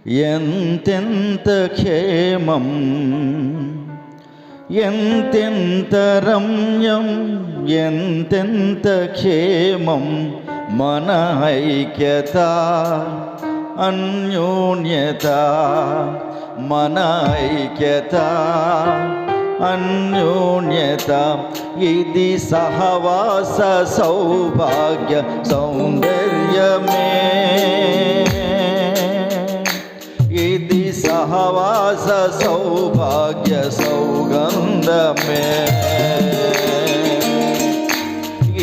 ఎంతెంత క్షేమం ఎంతెంత రమ్యం ఎంతెంత క్షేమం మన ఐక్యత అన్యోన్యత మన ఐక్యత అన్యోన్యత ఇది సహవాస సౌభాగ్య సౌందర్యమే ఇది సహవాస సౌభాగ్య సౌగంధమే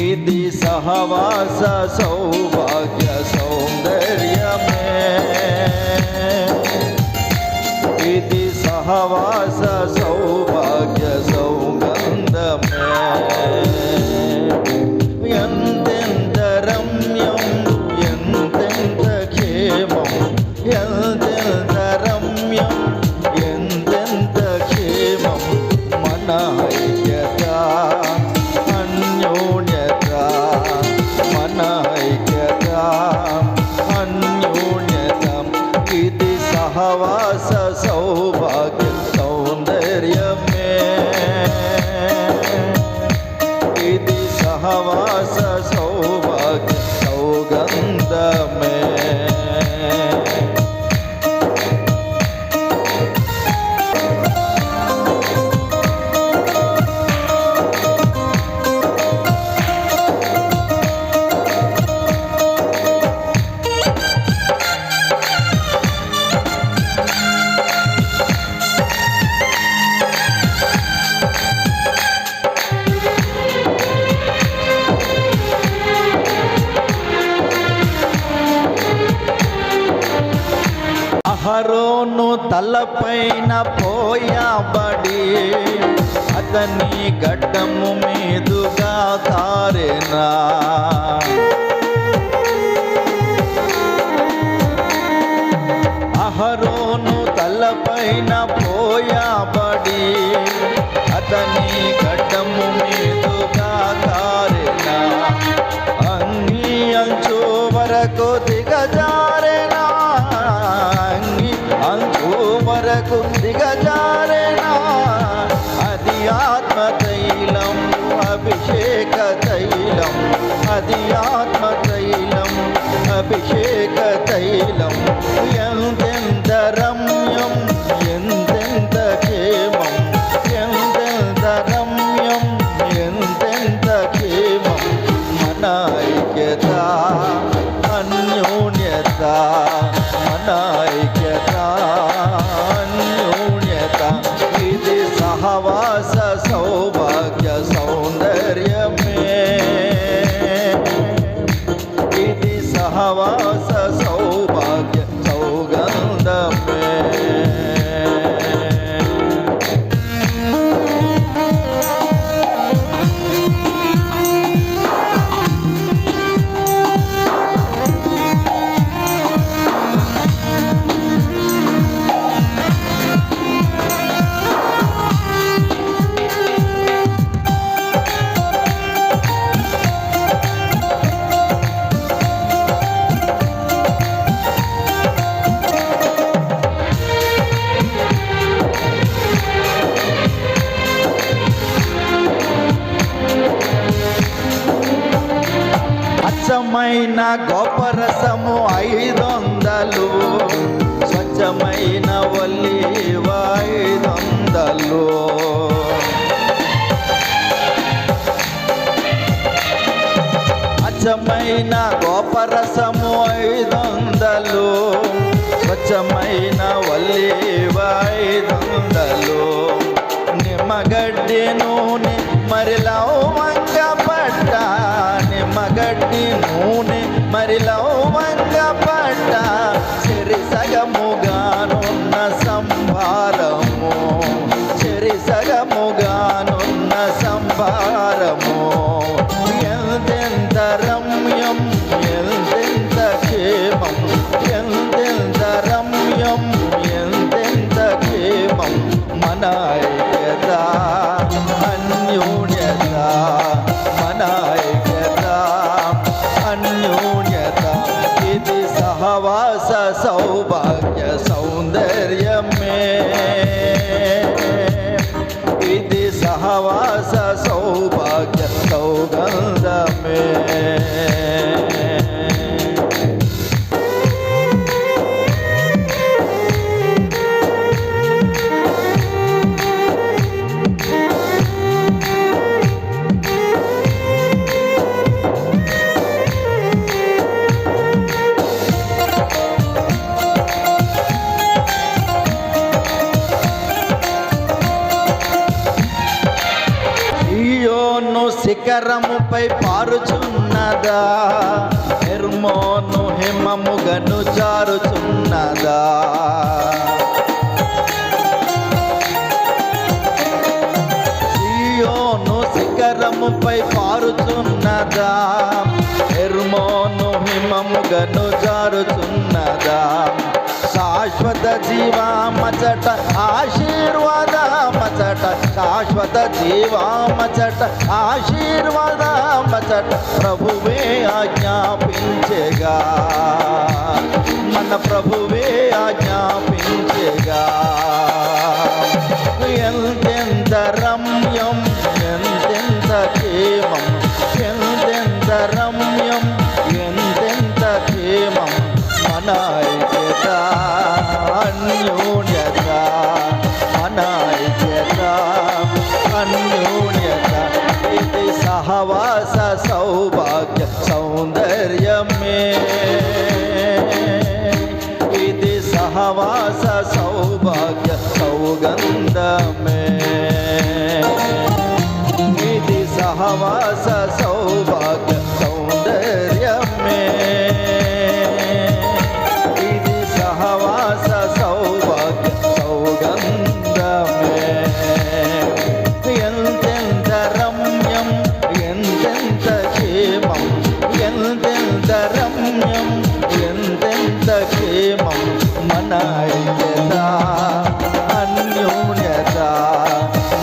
ఇది సహవాస సౌభాగ్య సౌందర్యమే ఇది సహవాస సౌభాగ్య సౌగంధమే ఎంతెంత రమ్యం ఎంతెంత క్షేమం ఎంతెంత రమ్యం ఎంతెంత క్షేమం మన ఐక్యత అన్యోన్యత మన ఐక్యత అన్యోన్యత ఇది సహవాస సౌభాగ్య సౌందర్యమే ఇది సహవాస సౌభాగ్య సౌగంధమే అహరోను తలపైన పోయబడి అతని గడ్డము మీదుగా తారెనా అహరోను తలపైన పోయబడి అతని గడ్డము మీదుగా తారెనా అంగీ అంచు వరకు దిగజారెనా అంచు వరకు దిగజారెనా అది ఆత్మ తైలం అభిషేక తైలం అది ఆత్మ తైలం అభిషేక తైలం ఎంతెంత రమ్యం ఎంతెంత క్షేమం ఎంతెంత రమ్యం ఎంతెంత క్షేమం మన ఐక్యత అన్యోన్యత మన ఐక్యత అన్యోన్యత ఇది సహవాస సౌభాగ్య సౌందర్యమే ఇది సహవాస సౌభాగ్య సౌగంధమే స్వచ్ఛమైన గోపరసము 500 స్వచ్ఛమైన ఒలీవ 500 స్వచ్ఛమైన గోపరసము 500 స్వచ్ఛమైన ఒలీవ 500 నిమ్మగడ్డి నూనె మరి లవంగ పట్ట నిమ్మగడ్డి నూనె మరి లవంగ పట్ట చెరి సగముగానున్న సంభారము చెరి సగముగానున్న సంభారము ఎంతెంత రమ్యం ఎంతెంత క్షేమం ఎంతెంత రమ్యం సౌభాగ్య సౌందర్యమే, ఇది సహవాస సౌభాగ్య సౌగంధమే. శిఖరముపై పారుచున్నదా, హెర్మోను హిమముగను జారుచున్నదా. సియోను శిఖరముపై పారుచున్నదా, హెర్మోను హిమముగను జారుచున్నదా. శాశ్వత జీవామచట ఆశీర్వాదమచట, శాశ్వత జీవామచట ఆశీర్వాదమచట. ప్రభువే ఆజ్ఞాపించెగా, మన ప్రభువే ఆజ్ఞాపించెగా. ఎంతెంత రమ్యం, ఎంతెంత క్షేమం, ఎంతెంత రమ్యం, ఎంతెంత క్షేమం. మన ఐక్యత అన్యోన్యత, మన ఐక్యత అన్యోన్యత, ఇది సహవాస సౌభాగ్య సౌందర్యమే, ఇది సహవాస సౌభాగ్య సౌగంధమే, ఇది సహవాస సౌభాగ్య సౌందర్యమే, ఇది సహవాస సౌభాగ్య సౌగంధమే. ఎంతెంత రమ్యం, ఎంతెంత క్షేమం, ఎంతెంత రమ్యం, ఎంతెంత క్షేమం. మన ఐక్యత అన్యోన్యత,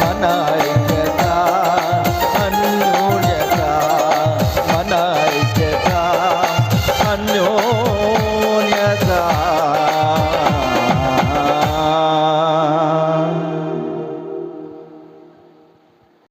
మన ఐక్యత అన్యోన్యత, మన ఐక్యత అన్యోన్యత.